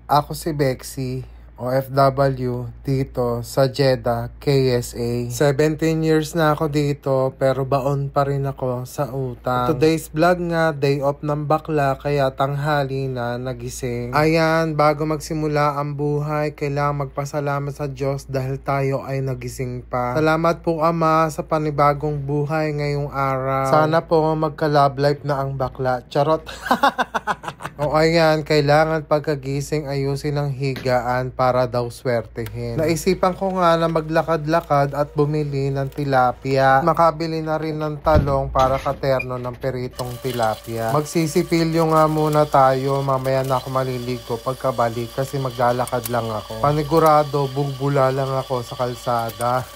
Ako si Bexy, OFW dito sa Jeddah, KSA. 17 years na ako dito pero baon pa rin ako sa utang. Today's vlog nga, day off ng bakla kaya tanghali na nagising. Ayan, bago magsimula ang buhay, kailangan magpasalamat sa Diyos dahil tayo ay nagising pa. Salamat po Ama sa panibagong buhay ngayong araw. Sana po magka-love life na ang bakla. Charot! O ayan, kailangan pagkagising ayusin ang higaan para daw swertehin. Naisipan ko nga na maglakad-lakad at bumili ng tilapia. Makabili na rin ng talong para katerno ng peritong tilapia. Magsisipilyo nga muna tayo, mamaya na ako maliligo pagkabalik kasi maglalakad lang ako. Panigurado, bugbula lang ako sa kalsada.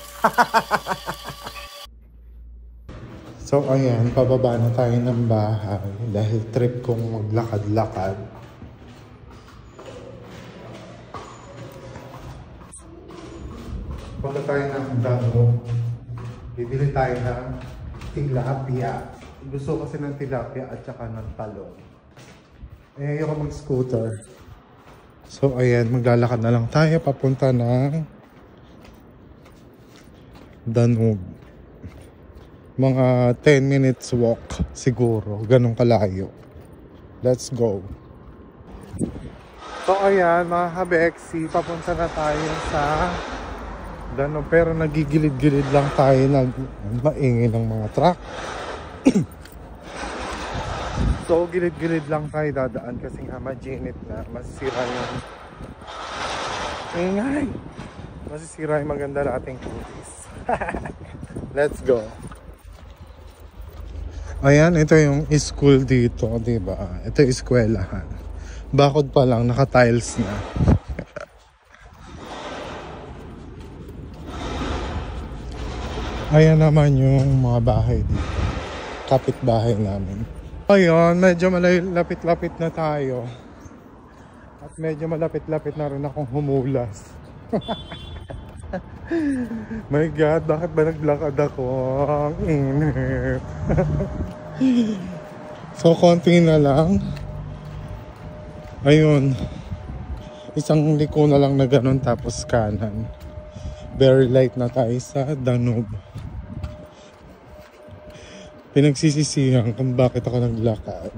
So ayan, pababa na tayo ng bahay dahil trip kong maglakad-lakad. Punta tayo ng Dano. Bibili tayo ng tilapia. Gusto kasi ng tilapia at saka ng talong. Eh, ayoko mag-scooter. So ayan, maglalakad na lang tayo papunta ng Danube. Mga 10 minutes walk siguro, ganun kalayo. Let's go. So ayan mga ka-Bexy, papunta na tayo sa Danube pero nagigilid-gilid lang tayo, maingay ng mga truck. So gilid-gilid lang tayo dadaan kasi nga majinit na, masisira yung ingay, masisira yung maganda nating kutis. Let's go. Ayan, ito yung school dito, diba? Ito yung eskwelahan. Bakod pa lang, naka-tiles na. Ayan naman yung mga bahay dito. Kapit-bahay namin. Ayun, medyo malapit-lapit na tayo. At medyo malapit-lapit na rin akong humulas. My God, bakit ba naglakad ako? Ang init. So, konti na lang. Ayun. Isang liko na lang na ganun tapos kanan. Very light na tayo sa Danube. Pinagsisisihan kung bakit ako naglakad.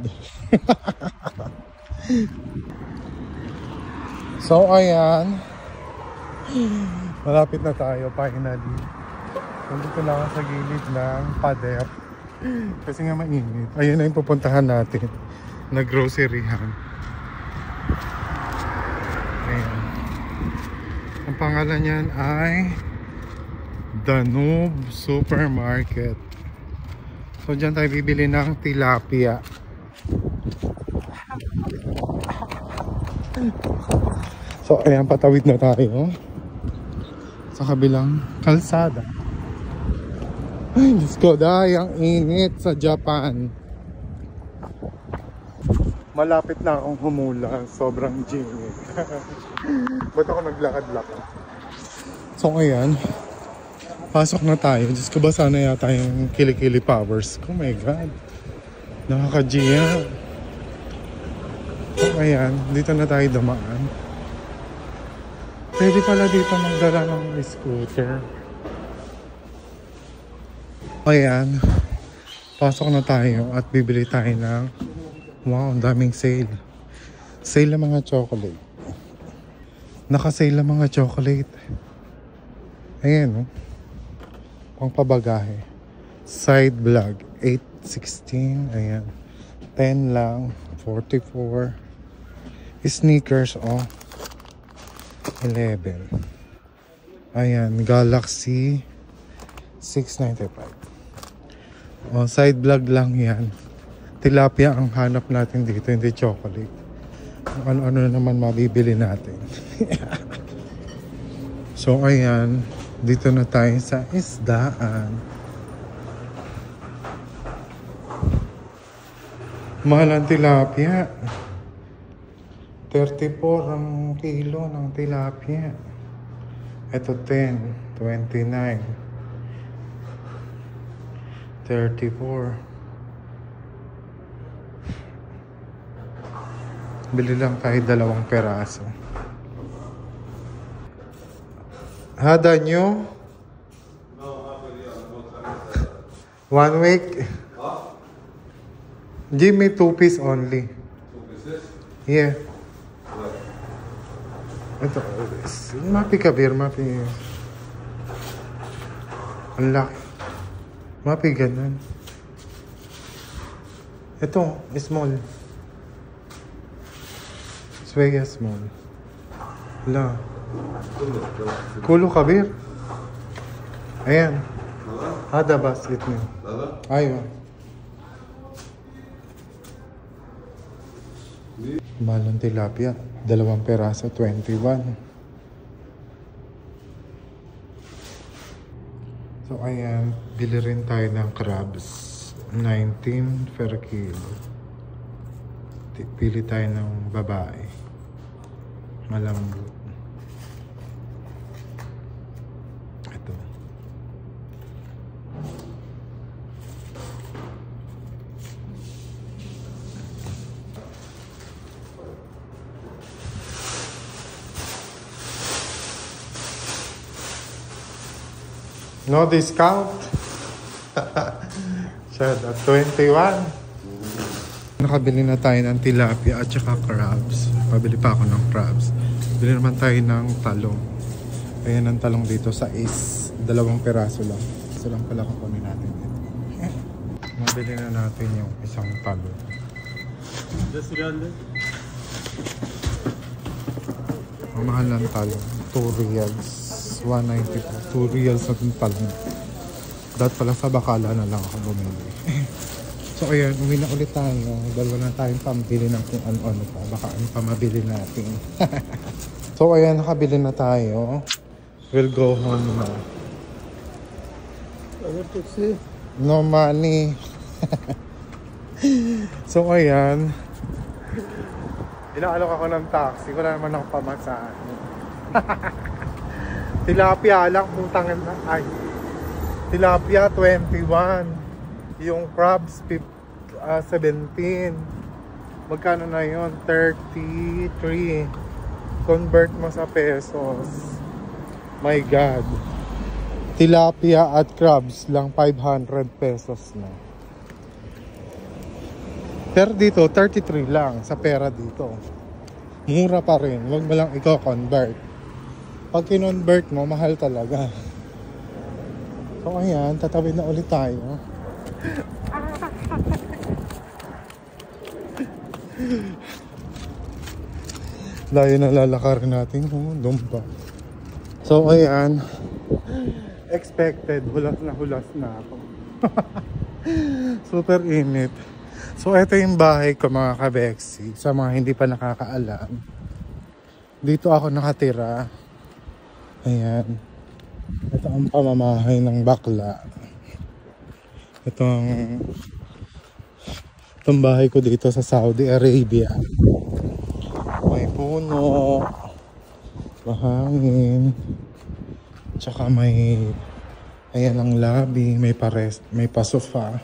So, ayan. Malapit na tayo, finally. Nandito na ako sa gilid ng pader. Kasi nga mainit. Ayun na yung pupuntahan natin. Na groceryhan. Ayan. Ang pangalan niyan ay Danube Supermarket. So dyan tayo bibili ng tilapia. So ayan, patawid na tayo sa kabilang kalsada. Ay, Diyos ko, dahil ang init sa Japan. Malapit na akong humula. Sobrang init. Ba't ako naglakad-lakad? So, ayan. Pasok na tayo. Diyos ko, basa na yata yung kilikili powers. Oh my God. Nakaka-G. So, ayan. Dito na tayo dumaan. Pwede pala dito magdala ng scooter. Ayan. Pasok na tayo at bibili tayo ng wow, ang daming sale. Sale ng mga chocolate. Naka-sale ng mga chocolate. Ayan, no? Pang pabagahe. Side vlog. 8.16. Ayan. 10 lang. 44. Sneakers, oh. 11. Ayan, Galaxy 695. Oh, side vlog lang yan. Tilapia ang hanap natin dito, hindi chocolate. Ano-ano naman mabibili natin. So, ayan. Dito na tayo sa isdaan. Mahal ang tilapia. 34 ang kilo ng tilapia. Ito 10, 29, 34. Bili lang tayo 2 peraso. Hada nyo? 1 week? Give me 2 piece only. 2 pieces? Yeah. Ito. Mapi kabir, mapi. Ang laki. Mapi ganun. Ito, small. Swaya small. La. Kulo kabir. Ayan. Hada basket niyo. Ayun. Balong tilapia. 2 peraso, 21. So, ayan. Bili rin tayo ng crabs. 19 per kilo. Pili tayo ng babae. Malambot. Ito. No discount. Shut up. 21. Nakabili na tayo ng tilapia at saka crabs. Pabili pa ako ng crabs. Bili naman tayo ng talong. Ayan ang talong dito sa is. 2 peraso lang. Isa lang pala kukunin natin dito. Mabili na natin yung isang talong. Just grande. Ang mahal ng talong. 2 reals. 192. 2 reals na itong talong. Dahil pala sa Bakala na lang ako bumili. So ayan, uwi na ulit tayo. Dalawa na tayong pambili ng kung ano-ano pa. Baka ano pa mabili natin. So ayan, nakabili na tayo. We'll go home na. No money. So ayan. Inaalok ako ng taxi. Wala naman ako pamasahan. Tilapia lang. Putang na. Ay. Tilapia 21. Yung crabs 17. Magkano na yun? 33. Convert mo sa pesos. My God. Tilapia at crabs lang 500 pesos na. Pero dito 33 lang sa pera dito. Mura pa rin. Huwag mo lang i-convert. Pag kinonvert mo, mahal talaga. So ayan, tatawid na ulit tayo. Layo na lalakarin natin. Doon pa. So ayan, expected, hulas na ako. Super init. So ito yung bahay ko mga kabeksi. Sa mga hindi pa nakakaalam, dito ako nakatira. Ayan. Ito ang pamamahay ng bakla. Itong bahay ko dito sa Saudi Arabia. May puno, mahangin, tsaka may ayan ang lobby, may pa-sofa.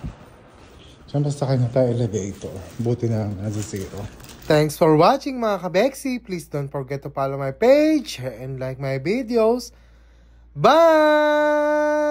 So basta kanya tayo elevator. Buti na lang nasa zero. Thanks for watching mga kabeksi. Please don't forget to follow my page and like my videos. Bye!